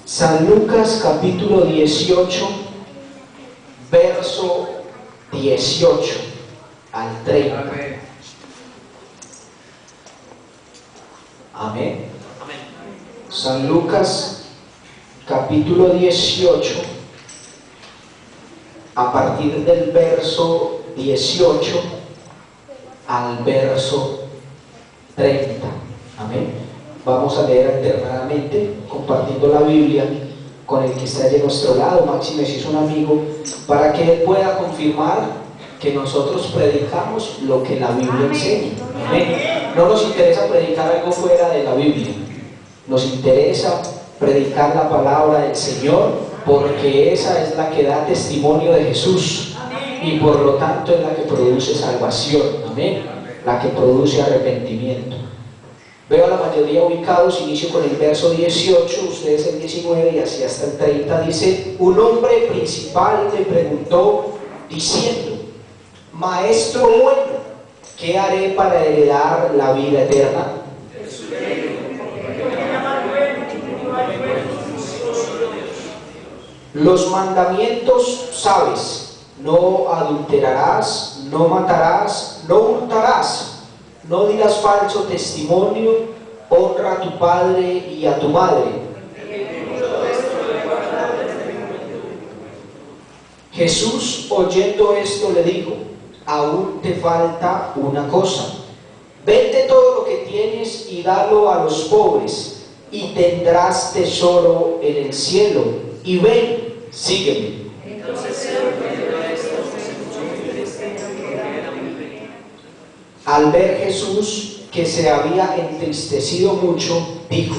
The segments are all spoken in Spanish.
San Lucas capítulo 18, verso 18 al 30. Amén. Amén. San Lucas capítulo 18, a partir del verso 18 al verso 30. Amén. Vamos a leer alternadamente, compartiendo la Biblia con el que está allí a nuestro lado. Máxime si es un amigo, para que él pueda confirmar que nosotros predicamos lo que la Biblia enseña. Amén. No nos interesa predicar algo fuera de la Biblia, nos interesa predicar la palabra del Señor, porque esa es la que da testimonio de Jesús y por lo tanto es la que produce salvación. Amén. La que produce arrepentimiento. Veo a la mayoría ubicados. Inicio con el verso 18, ustedes el 19 y así hasta el 30. Dice: un hombre principal le preguntó diciendo: Maestro bueno, ¿qué haré para heredar la vida eterna? Los mandamientos sabes: no adulterarás, no matarás, no hurtarás, no dirás falso testimonio, honra a tu padre y a tu madre. Jesús, oyendo esto, le dijo: aún te falta una cosa. Vende todo lo que tienes y dalo a los pobres, y tendrás tesoro en el cielo. Y ven, sígueme. Al ver Jesús que se había entristecido mucho, dijo: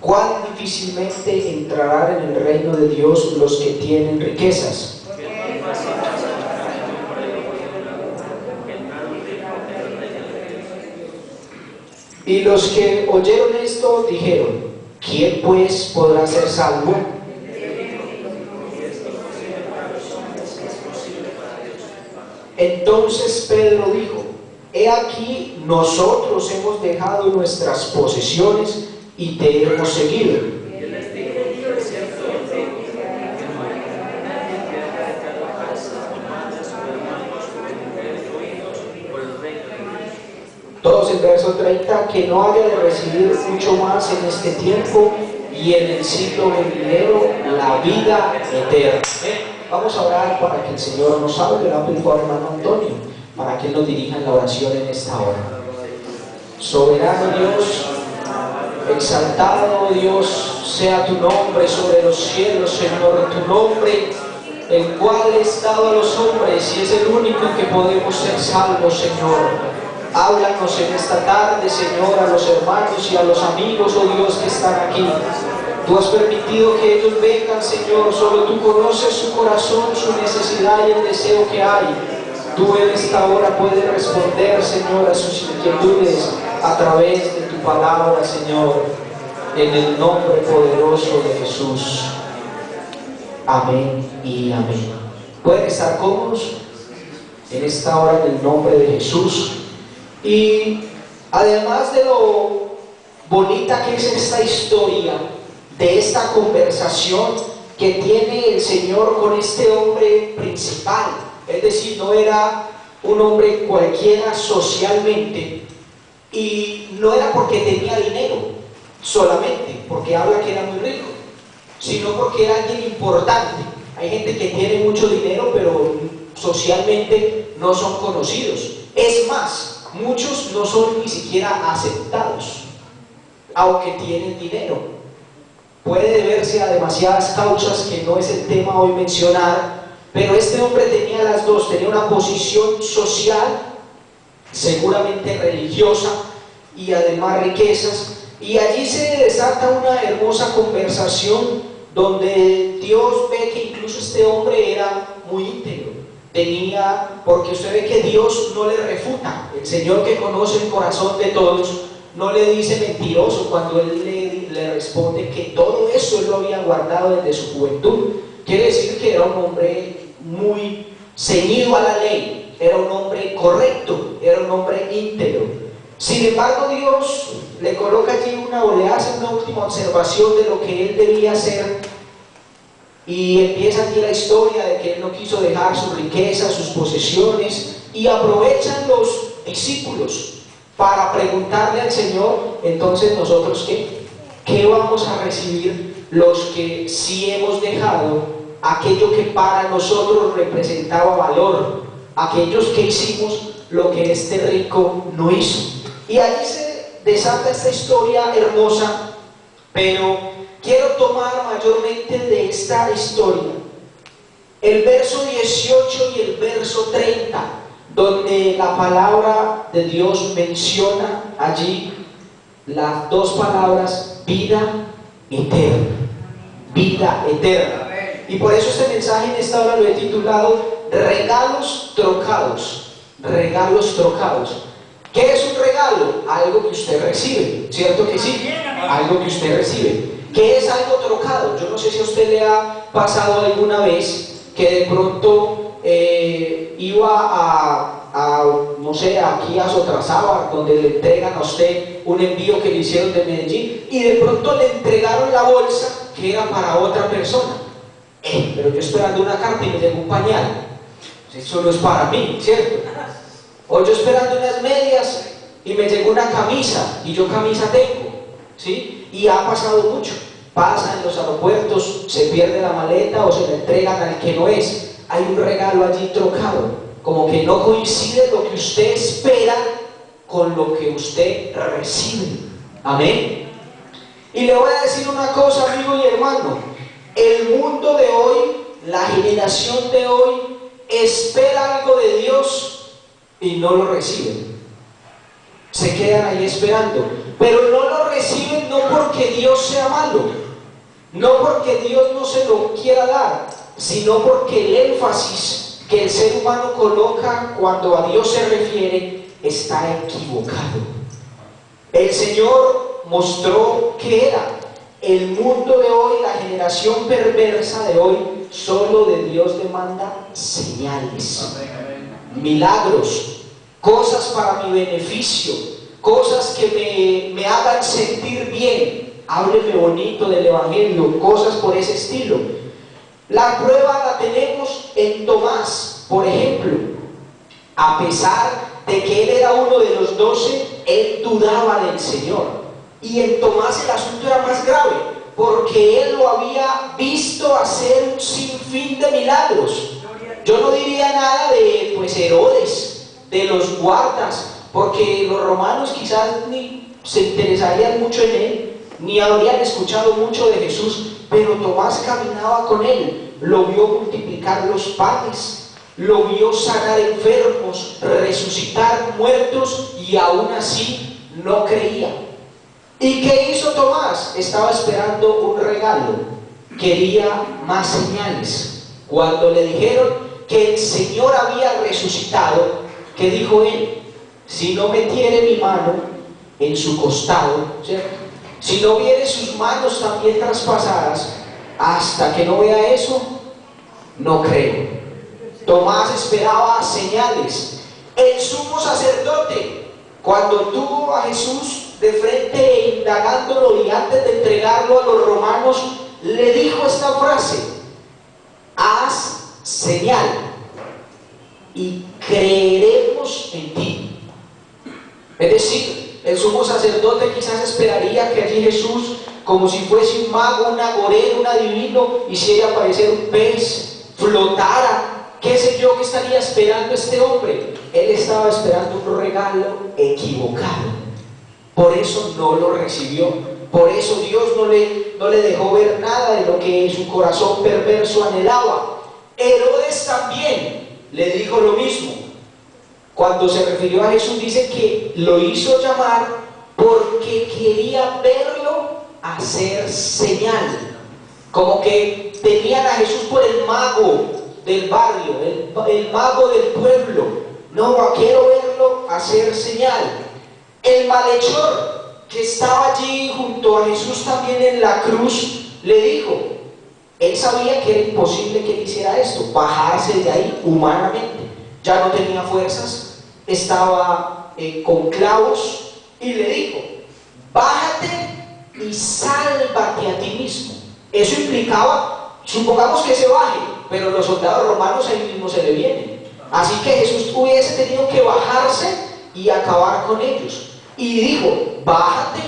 cuán difícilmente entrarán en el reino de Dios los que tienen riquezas. Y los que oyeron esto dijeron: ¿quién pues podrá ser salvo? Entonces Pedro dijo: he aquí, nosotros hemos dejado nuestras posesiones y te hemos seguido. Todos el verso 30, que no haya de recibir mucho más en este tiempo y en el siglo venidero la vida eterna. Vamos a orar para que el Señor nos hable. Le pido por hermano Antonio, para que Él nos dirija en la oración en esta hora. Soberano Dios, exaltado Dios, sea tu nombre sobre los cielos, Señor, tu nombre, el cual es dado a los hombres y es el único en que podemos ser salvos, Señor. Háblanos en esta tarde, Señor, a los hermanos y a los amigos, oh Dios, que están aquí. Tú has permitido que ellos vengan, Señor, solo tú conoces su corazón, su necesidad y el deseo que hay. Tú en esta hora puedes responder, Señor, a sus inquietudes a través de tu palabra, Señor, en el nombre poderoso de Jesús. Amén y amén. Pueden estar cómodos en esta hora en el nombre de Jesús. Y además de lo bonita que es esta historia, de esta conversación que tiene el Señor con este hombre principal, es decir, no era un hombre cualquiera socialmente, y no era porque tenía dinero solamente, porque habla que era muy rico, sino porque era alguien importante. Hay gente que tiene mucho dinero, pero socialmente no son conocidos. Es más, muchos no son ni siquiera aceptados, aunque tienen dinero. Puede deberse a demasiadas causas que no es el tema hoy mencionar, pero este hombre tenía las dos: tenía una posición social, seguramente religiosa, y además riquezas. Y allí se desata una hermosa conversación donde Dios ve que incluso este hombre era muy íntegro. Porque usted ve que Dios no le refuta. El Señor, que conoce el corazón de todos, no le dice mentiroso cuando Él le responde que todo eso Él lo había guardado desde su juventud. Quiere decir que era un hombre muy ceñido a la ley, era un hombre correcto, era un hombre íntegro. Sin embargo, Dios le coloca allí o le hace una última observación de lo que él debía hacer, y empieza aquí la historia de que él no quiso dejar su riqueza, sus posesiones, y aprovechan los discípulos para preguntarle al Señor: entonces nosotros ¿qué vamos a recibir los que sí hemos dejado aquello que para nosotros representaba valor, aquellos que hicimos lo que este rico no hizo? Y allí se desata esta historia hermosa, pero quiero tomar mayormente de esta historia el verso 18 y el verso 30, donde la palabra de Dios menciona allí las dos palabras: vida eterna. Vida eterna. Y por eso este mensaje en esta hora lo he titulado regalos trocados. Regalos trocados. ¿Qué es un regalo? Algo que usted recibe, ¿cierto que sí? Algo que usted recibe. ¿Qué es algo trocado? Yo no sé si a usted le ha pasado alguna vez que de pronto iba no sé, aquí a Sotrazábal, donde le entregan a usted un envío que le hicieron de Medellín, y de pronto le entregaron la bolsa que era para otra persona. Pero yo esperando una carta y me llegó un pañal. Eso no es para mí, ¿cierto? O yo esperando unas medias y me llegó una camisa, y yo camisa tengo, ¿sí? Y ha pasado mucho. Pasa en los aeropuertos, se pierde la maleta o se le entregan al que no es. Hay un regalo allí trocado, como que no coincide lo que usted espera con lo que usted recibe. Amén. Y le voy a decir una cosa, amigo y hermano: el mundo de hoy, la generación de hoy, espera algo de Dios y no lo reciben. Se quedan ahí esperando, pero no lo reciben no porque Dios sea malo, no porque Dios no se lo quiera dar, sino porque el énfasis que el ser humano coloca cuando a Dios se refiere está equivocado. El Señor mostró que era el mundo de hoy, la generación perversa de hoy, solo de Dios demanda señales, milagros, cosas para mi beneficio, cosas que me hagan sentir bien. Hábleme bonito del Evangelio, cosas por ese estilo. La prueba la tenemos en Tomás, por ejemplo. A pesar de que él era uno de los 12, él dudaba del Señor. Y en Tomás el asunto era más grave, porque él lo había visto hacer un sinfín de milagros. Yo no diría nada de Herodes, de los guardas, porque los romanos quizás ni se interesarían mucho en él, ni habrían escuchado mucho de Jesús, pero Tomás caminaba con él, lo vio multiplicar los panes, lo vio sanar enfermos, resucitar muertos, y aún así no creía. ¿Y qué hizo Tomás? Estaba esperando un regalo, quería más señales. Cuando le dijeron que el Señor había resucitado, ¿qué dijo él? Si no metiere mi mano en su costado, ¿cierto? Si no viere sus manos también traspasadas, hasta que no vea eso, no creo. Tomás esperaba señales. El sumo sacerdote, cuando tuvo a Jesús de frente indagándolo y antes de entregarlo a los romanos, le dijo esta frase: haz señal y creeremos en ti. Es decir, el sumo sacerdote quizás esperaría que allí Jesús, como si fuese un mago, un agorero, un adivino, hiciera aparecer un pez, flotara, qué sé yo, qué estaría esperando este hombre. Él estaba esperando un regalo equivocado, por eso no lo recibió. Por eso Dios no le dejó ver nada de lo que su corazón perverso anhelaba. Herodes también le dijo lo mismo. Cuando se refirió a Jesús, dice que lo hizo llamar porque quería verlo hacer señal. Como que tenían a Jesús por el mago del barrio, el mago del pueblo. No, quiero verlo hacer señal. El malhechor que estaba allí junto a Jesús también en la cruz le dijo, él sabía que era imposible que él hiciera esto, bajarse de ahí humanamente. Ya no tenía fuerzas, estaba con clavos, y le dijo, bájate y sálvate a ti mismo. Eso implicaba, supongamos que se baje, pero los soldados romanos ahí mismo se le vienen. Así que Jesús hubiese tenido que bajarse y acabar con ellos. Y dijo, bájate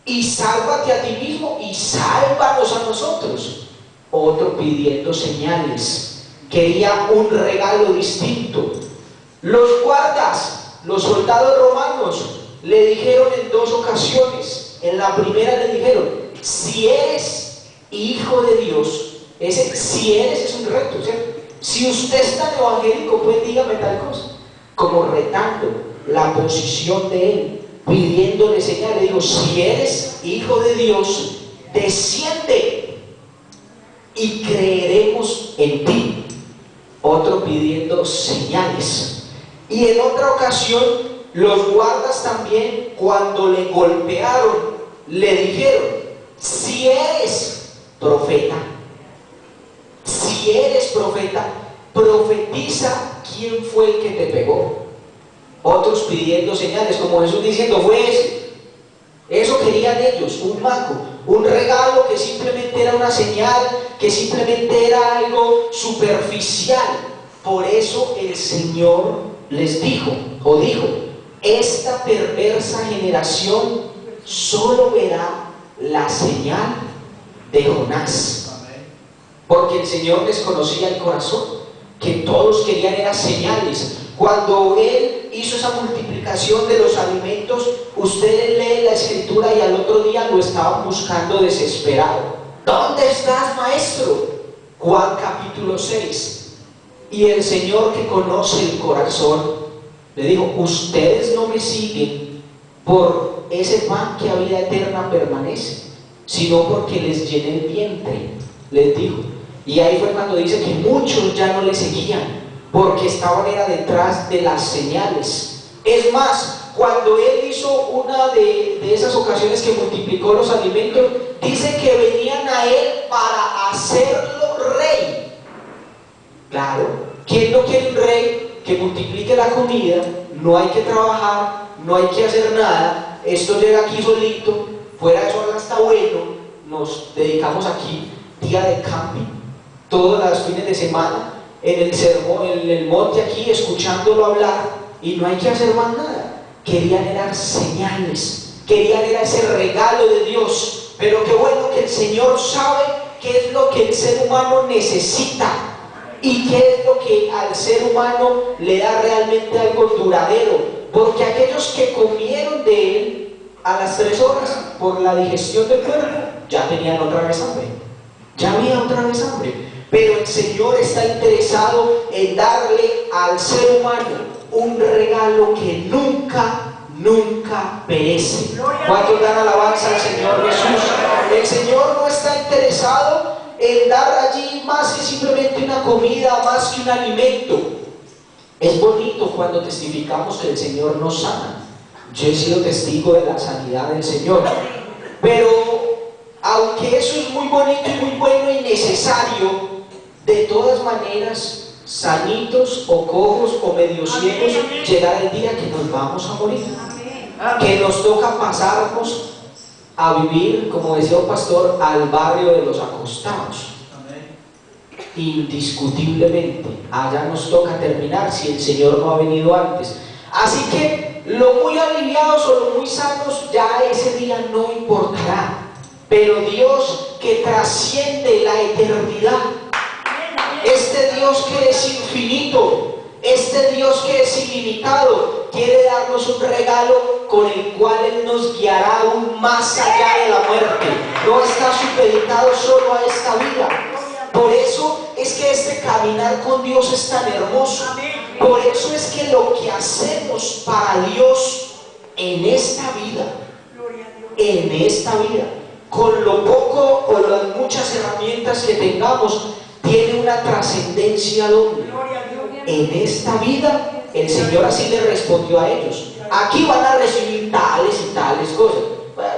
y sálvate a ti mismo y sálvanos a nosotros. Otro pidiendo señales, quería un regalo distinto. Los guardas, los soldados romanos, le dijeron en 2 ocasiones. En la primera le dijeron, si eres hijo de Dios, ese si eres es un reto, ¿cierto? Si usted es tan evangélico, pues dígame tal cosa, como retando la posición de él, pidiéndole señal. Le digo, si eres hijo de Dios, desciende y creeremos en ti. Otro pidiendo señales. Y en otra ocasión, los guardas también, cuando le golpearon, le dijeron, si eres profeta, profetiza quién fue el que te pegó. Otros pidiendo señales, como Jesús diciendo, fue ese. Eso querían ellos, un mago, un regalo que simplemente era una señal, que simplemente era algo superficial. Por eso el Señor les dijo, esta perversa generación solo verá la señal de Jonás. Porque el Señor les conocía el corazón, que todos querían eran señales. Cuando Él hizo esa multiplicación de los alimentos, ustedes leen la escritura y al otro día lo estaban buscando desesperado. ¿Dónde estás, maestro? Juan capítulo 6. Y el Señor, que conoce el corazón, le dijo, ustedes no me siguen por ese pan que a vida eterna permanece, sino porque les llené el vientre, les dijo. Y ahí fue cuando dice que muchos ya no le seguían, porque estaban era detrás de las señales. Es más, cuando Él hizo una de esas ocasiones que multiplicó los alimentos, dice que venían a Él para hacerlo rey. Claro, ¿quién no quiere un rey que multiplique la comida? No hay que trabajar, no hay que hacer nada, esto llega aquí solito, fuera de eso está bueno, nos dedicamos aquí, día de camping, todos los fines de semana, en el sermón, en el monte aquí, escuchándolo hablar, y no hay que hacer más nada. Querían eran señales, querían era ese regalo de Dios. Pero qué bueno que el Señor sabe qué es lo que el ser humano necesita y qué es lo que al ser humano le da realmente algo duradero. Porque aquellos que comieron de Él a las 3 horas por la digestión del cuerpo, ya tenían otra vez hambre, ya había otra vez hambre. Pero el Señor está interesado en darle al ser humano un regalo que nunca perece. ¿Cuántos dan alabanza al Señor Jesús? El Señor no está interesado en dar allí más que simplemente una comida, más que un alimento. Es bonito cuando testificamos que el Señor nos sana. Yo he sido testigo de la sanidad del Señor. Pero aunque eso es muy bonito y muy bueno y necesario, de todas maneras, sanitos o cojos o medio ciegos, llegará el día que nos vamos a morir. Que nos toca pasarnos a vivir, como decía un pastor, al barrio de los acostados. Indiscutiblemente, allá nos toca terminar si el Señor no ha venido antes. Así que lo muy aliviados o lo muy sanos ya ese día no importará. Pero Dios, que trasciende la eternidad, este Dios que es infinito, este Dios que es ilimitado, quiere darnos un regalo con el cual Él nos guiará aún más allá de la muerte. No está supeditado solo a esta vida. Por eso es que este caminar con Dios es tan hermoso. Por eso es que lo que hacemos para Dios en esta vida, con lo poco o las muchas herramientas que tengamos, tiene una trascendencia doble. En esta vida, el Señor así le respondió a ellos. Aquí van a recibir tales y tales cosas.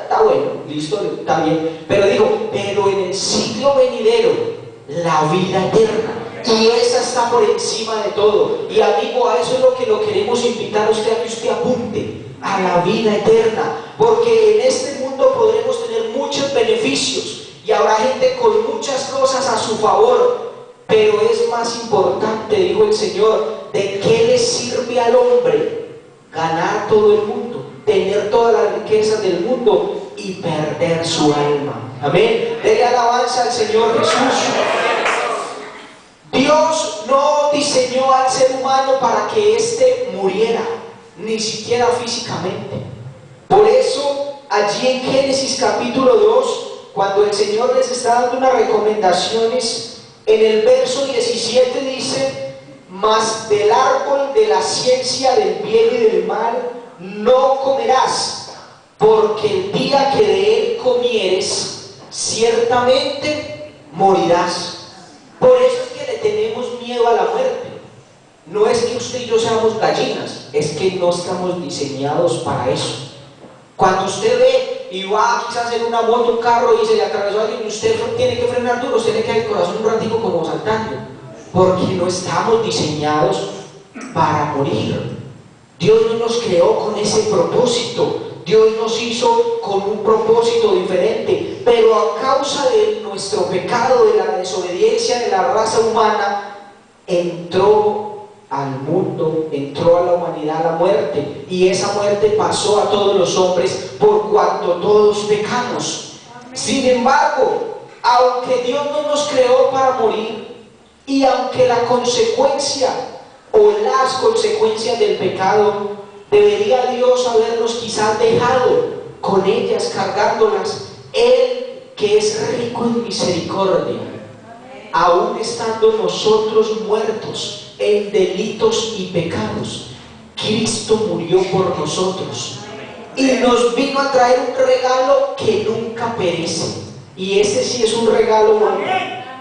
Está bueno, listo, está bien. Pero digo, pero en el siglo venidero, la vida eterna. Y esa está por encima de todo. Y amigo, a eso es lo que lo queremos invitar a usted, a que usted apunte. a la vida eterna, porque en este mundo podremos tener muchos beneficios y habrá gente con muchas cosas a su favor, pero es más importante, dijo el Señor, ¿de qué le sirve al hombre ganar todo el mundo, tener todas las riquezas del mundo y perder su alma? Amén. Dele alabanza al Señor Jesús. Dios no diseñó al ser humano para que éste muriera, ni siquiera físicamente. Por eso, allí en Génesis capítulo 2, cuando el Señor les está dando unas recomendaciones, en el verso 17 dice: mas del árbol de la ciencia del bien y del mal no comerás, porque el día que de él comieres, ciertamente morirás. Por eso es que le tenemos miedo a la muerte. No es que usted y yo seamos gallinas, es que no estamos diseñados para eso. Cuando usted ve y va quizás en una moto, un carro y se le atravesó a alguien y usted tiene que frenar duro, usted le queda el corazón un ratico como saltando, porque no estamos diseñados para morir. Dios no nos creó con ese propósito. Dios nos hizo con un propósito diferente, pero a causa de nuestro pecado, de la desobediencia de la raza humana, entró al mundo, entró a la humanidad la muerte, y esa muerte pasó a todos los hombres por cuanto todos pecamos. Sin embargo, aunque Dios no nos creó para morir, y aunque la consecuencia o las consecuencias del pecado debería Dios habernos quizás dejado con ellas, cargándolas, Él que es rico en misericordia, aún estando nosotros muertos en delitos y pecados, Cristo murió por nosotros y nos vino a traer un regalo que nunca perece. Y ese sí es un regalo bueno,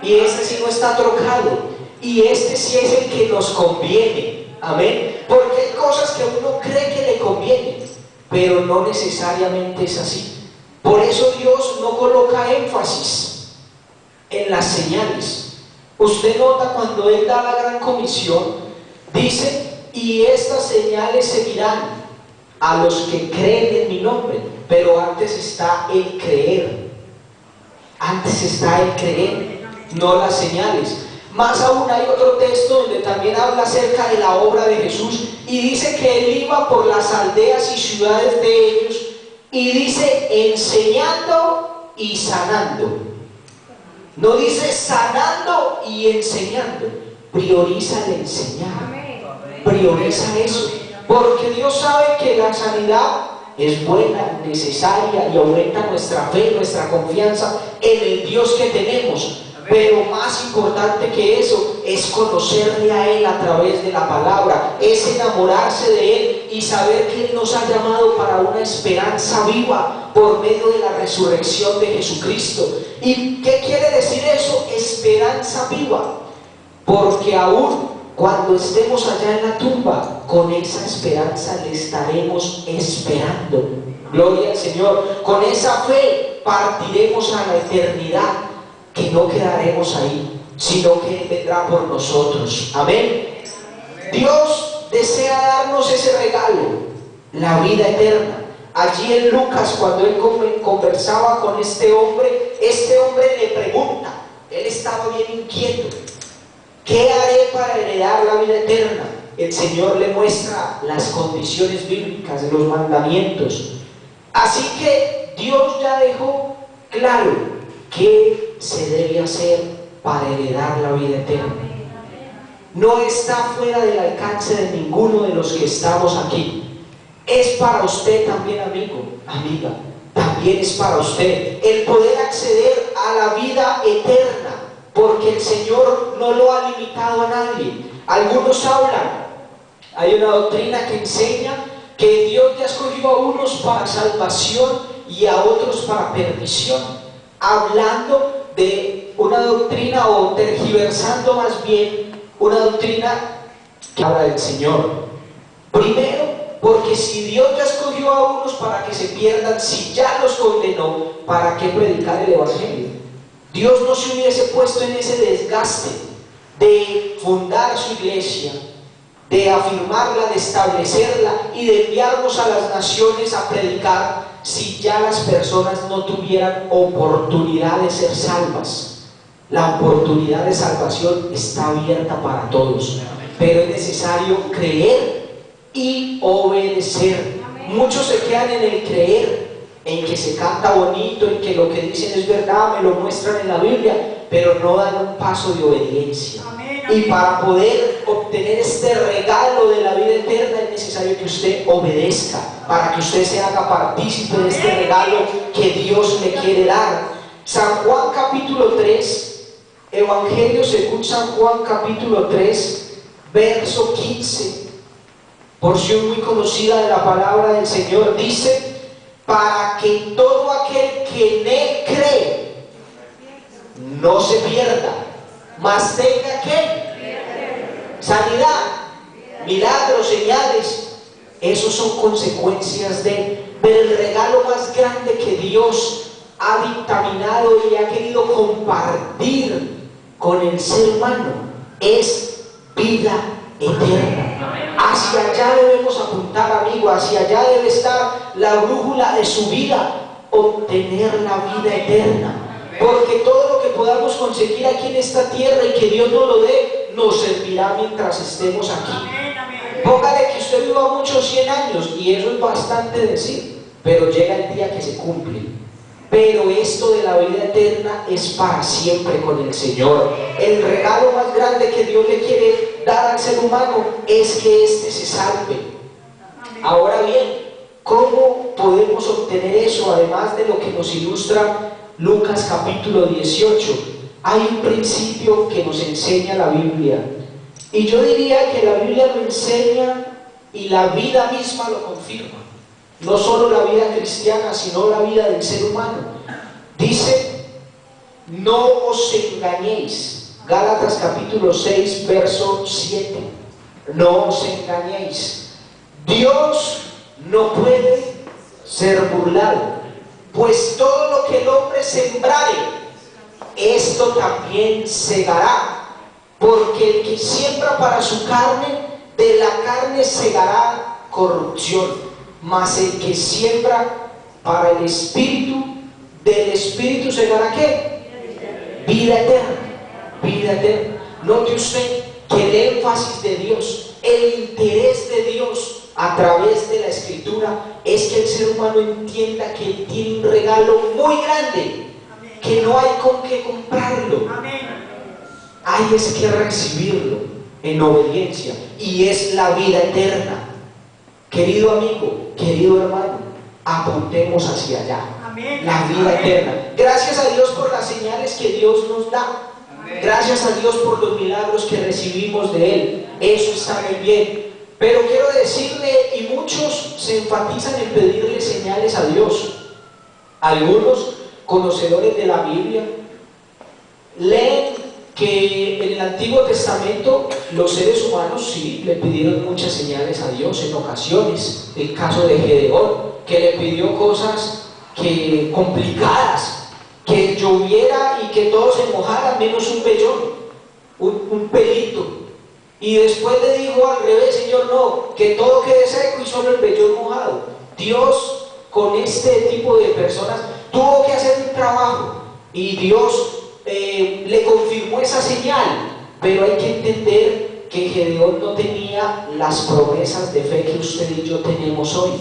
y ese sí no está trocado, y este sí es el que nos conviene. Amén. Porque hay cosas que uno cree que le convienen, pero no necesariamente es así. Por eso Dios no coloca énfasis en las señales. Usted nota cuando Él da la gran comisión, dice: y estas señales seguirán a los que creen en mi nombre. Pero antes está el creer. Antes está el creer, no las señales. Más aún hay otro texto donde también habla acerca de la obra de Jesús y dice que Él iba por las aldeas y ciudades de ellos y dice enseñando y sanando. No dice sanando y enseñando. Prioriza el enseñar. Prioriza eso. Porque Dios sabe que la sanidad es buena, necesaria y aumenta nuestra fe, nuestra confianza en el Dios que tenemos. Pero más importante que eso es conocerle a Él a través de la palabra, es enamorarse de Él y saber que Él nos ha llamado para una esperanza viva por medio de la resurrección de Jesucristo. ¿Y qué quiere decir eso? Esperanza viva. Porque aún cuando estemos allá en la tumba, con esa esperanza le estaremos esperando. Gloria al Señor. Con esa fe partiremos a la eternidad, que no quedaremos ahí, sino que Él vendrá por nosotros. Amén. Dios desea darnos ese regalo, la vida eterna. Allí en Lucas, cuando Él conversaba con este hombre le pregunta, Él estaba bien inquieto: ¿qué haré para heredar la vida eterna? El Señor le muestra las condiciones bíblicas de los mandamientos. Así que Dios ya dejó claro qué se debe hacer para heredar la vida eterna. No está fuera del alcance de ninguno de los que estamos aquí. Es para usted también, amigo, amiga. También es para usted el poder acceder a la vida eterna, porque el Señor no lo ha limitado a nadie. Algunos hablan, hay una doctrina que enseña que Dios ya escogió a unos para salvación y a otros para perdición, hablando de una doctrina, o tergiversando más bien una doctrina que habla del Señor. Primero, porque si Dios ya escogió a unos para que se pierdan, si ya los condenó, ¿para qué predicar el Evangelio? Dios no se hubiese puesto en ese desgaste de fundar su iglesia de afirmarla, de establecerla y de enviarnos a las naciones a predicar si ya las personas no tuvieran oportunidad de ser salvas? La oportunidad de salvación está abierta para todos, pero es necesario creer y obedecer. Muchos se quedan en el creer, en que se canta bonito, en que lo que dicen es verdad, me lo muestran en la Biblia, pero no dan un paso de obediencia. Y para poder obtener este regalo de la vida eterna es necesario que usted obedezca, para que usted se haga partícipe de este regalo que Dios le quiere dar. San Juan capítulo 3, Evangelio según San Juan capítulo 3, verso 15, porción muy conocida de la palabra del Señor, dice: para que todo aquel que en Él cree no se pierda, mas tenga ¿qué? Sanidad, milagros, señales. Esos son consecuencias del regalo más grande que Dios ha dictaminado y ha querido compartir con el ser humano, es vida eterna. Hacia allá debemos apuntar, amigo, hacia allá debe estar la brújula de su vida, obtener la vida eterna. Porque todo lo que podamos conseguir aquí en esta tierra y que Dios nos lo dé, nos servirá mientras estemos aquí. Póngale que usted viva muchos 100 años, y eso es bastante decir, pero llega el día que se cumple. Pero esto de la vida eterna es para siempre con el Señor. El regalo más grande que Dios le quiere dar al ser humano es que éste se salve. Ahora bien, ¿cómo podemos obtener eso? Además de lo que nos ilustra Lucas capítulo 18, hay un principio que nos enseña la Biblia, y yo diría que la Biblia lo enseña y la vida misma lo confirma. No solo la vida cristiana, sino la vida del ser humano. Dice: no os engañéis. Gálatas capítulo 6, verso 7. No os engañéis. Dios no puede ser burlado, pues todo lo que el hombre sembrare, esto también segará. Porque el que siembra para su carne, de la carne segará corrupción. Mas el que siembra para el Espíritu, del Espíritu segará ¿qué? Vida eterna. Vida eterna. Note usted que el énfasis de Dios, el interés de Dios a través de la Escritura, es que el ser humano entienda que él tiene un regalo muy grande, que no hay con qué comprarlo. Hay es que recibirlo en obediencia, y es la vida eterna. Querido amigo, querido hermano, apuntemos hacia allá. La vida eterna. Gracias a Dios por las señales que Dios nos da. Gracias a Dios por los milagros que recibimos de Él. Eso está muy bien. Pero quiero decirle, y muchos se enfatizan en pedirle señales a Dios. Algunos conocedores de la Biblia leen que en el Antiguo Testamento los seres humanos sí le pidieron muchas señales a Dios en ocasiones. El caso de Gedeón, que le pidió cosas complicadas, que lloviera y que todo se mojara menos un vellón, un pelito. Y después le dijo al revés: Señor, no, que todo quede seco y solo el vellón mojado. Dios, con este tipo de personas, tuvo que hacer un trabajo, y Dios le confirmó esa señal. Pero hay que entender que Gedeón no tenía las promesas de fe que usted y yo tenemos hoy.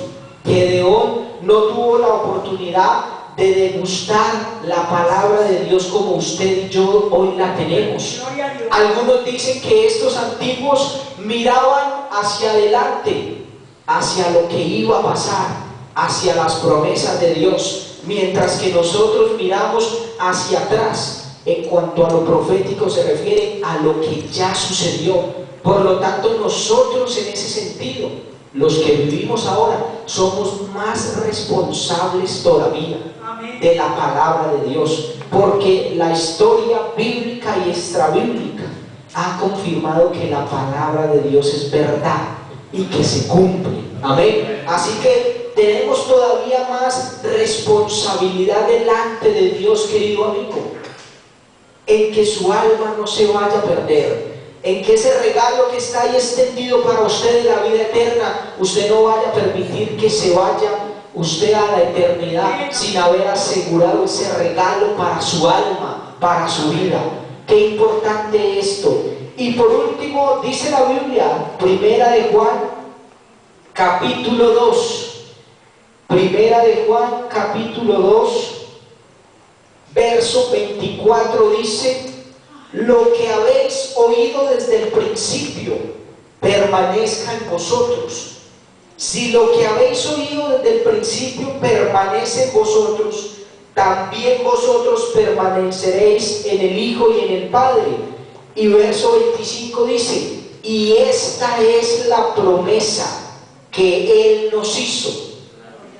Gedeón no tuvo la oportunidad de degustar la palabra de Dios como usted y yo hoy la tenemos. Algunos dicen que estos antiguos miraban hacia adelante, hacia lo que iba a pasar, hacia las promesas de Dios, mientras que nosotros miramos hacia atrás. En cuanto a lo profético se refiere a lo que ya sucedió. Por lo tanto, nosotros en ese sentido, los que vivimos ahora, somos más responsables todavía de la palabra de Dios, porque la historia bíblica y extrabíblica ha confirmado que la palabra de Dios es verdad y que se cumple. Amén. Así que tenemos todavía más responsabilidad delante de Dios, querido amigo, en que su alma no se vaya a perder, en que ese regalo que está ahí extendido para usted de la vida eterna, usted no vaya a permitir que se vaya usted a la eternidad sin haber asegurado ese regalo para su alma, para su vida. Qué importante esto. Y por último, dice la Biblia, Primera de Juan, capítulo 2. Primera de Juan, capítulo 2, verso 24 dice: lo que habéis oído desde el principio permanezca en vosotros. Si lo que habéis oído desde el principio permanece en vosotros, también vosotros permaneceréis en el Hijo y en el Padre. Y verso 25 dice: y esta es la promesa que Él nos hizo,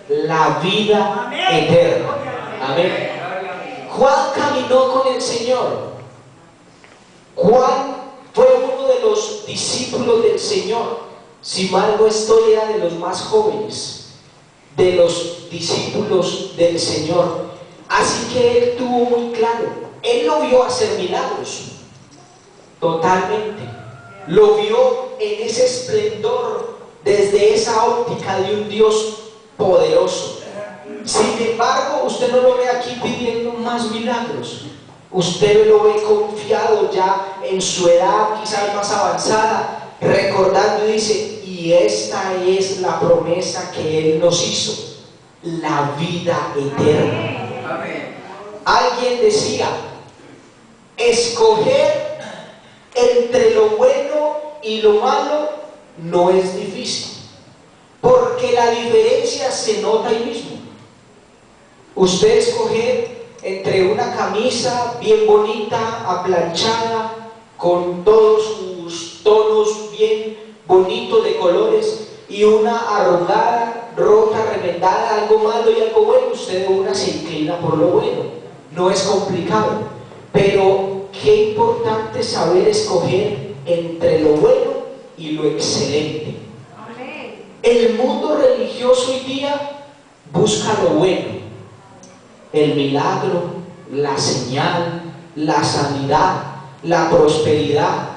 la vida eterna. Amén. Juan caminó con el Señor. Juan fue uno de los discípulos del Señor. Si mal no estoy, era de los más jóvenes de los discípulos del Señor. Así que él tuvo muy claro, él lo vio hacer milagros, totalmente. Lo vio en ese esplendor, desde esa óptica de un Dios poderoso. Sin embargo, usted no lo ve aquí pidiendo más milagros. Usted lo ve confiado ya en su edad quizás más avanzada, recordando y dice: y esta es la promesa que Él nos hizo, la vida eterna. Amén. Alguien decía: escoger entre lo bueno y lo malo no es difícil, porque la diferencia se nota ahí mismo. Usted escoger entre una camisa bien bonita, aplanchada, con todos sus tonos bien bonitos de colores, y una arrugada, rota, remendada, algo malo y algo bueno, usted de una se inclina por lo bueno. No es complicado, pero qué importante saber escoger entre lo bueno y lo excelente. El mundo religioso hoy día busca lo bueno, el milagro, la señal, la sanidad, la prosperidad,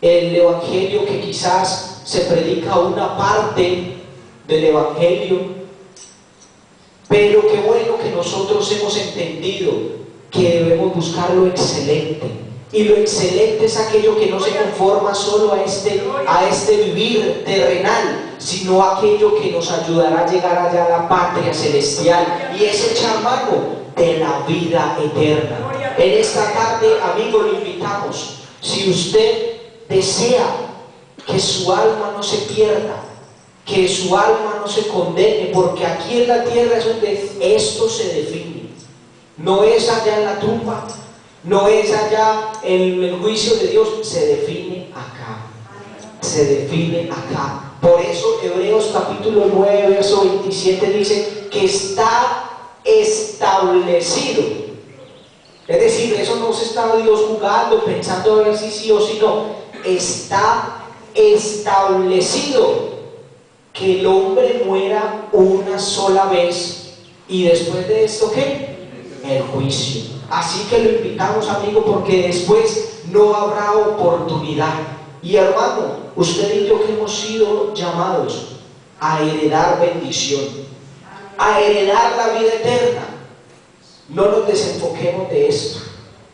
el evangelio que quizás se predica una parte del evangelio. Pero qué bueno que nosotros hemos entendido que debemos buscar lo excelente, y lo excelente es aquello que no se conforma solo a este vivir terrenal, sino aquello que nos ayudará a llegar allá a la patria celestial, y es echar mano de la vida eterna. En esta tarde, amigo, lo invitamos. Si usted desea que su alma no se pierda, que su alma no se condene, porque aquí en la tierra es donde esto se define, no es allá en la tumba, no es allá en el juicio de Dios, se define acá, se define acá. Por eso Hebreos capítulo 9 verso 27 dice que está establecido. Es decir, eso no se está Dios jugando, pensando a ver si sí o si no. Está establecido que el hombre muera una sola vez, y después de esto, ¿qué? El juicio. Así que lo invitamos, amigo, porque después no habrá oportunidad. Y hermano, usted y yo que hemos sido llamados a heredar bendición, a heredar la vida eterna, no nos desenfoquemos de esto.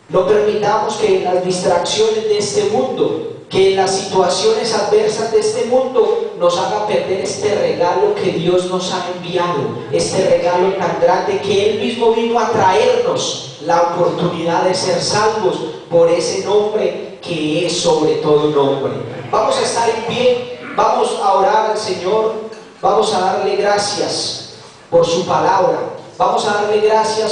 No permitamos que las distracciones de este mundo, que las situaciones adversas de este mundo nos haga perder este regalo que Dios nos ha enviado, este regalo tan grande que Él mismo vino a traernos, la oportunidad de ser salvos por ese nombre que es sobre todo nombre. Vamos a estar en pie, vamos a orar al Señor, vamos a darle gracias por su palabra, vamos a darle gracias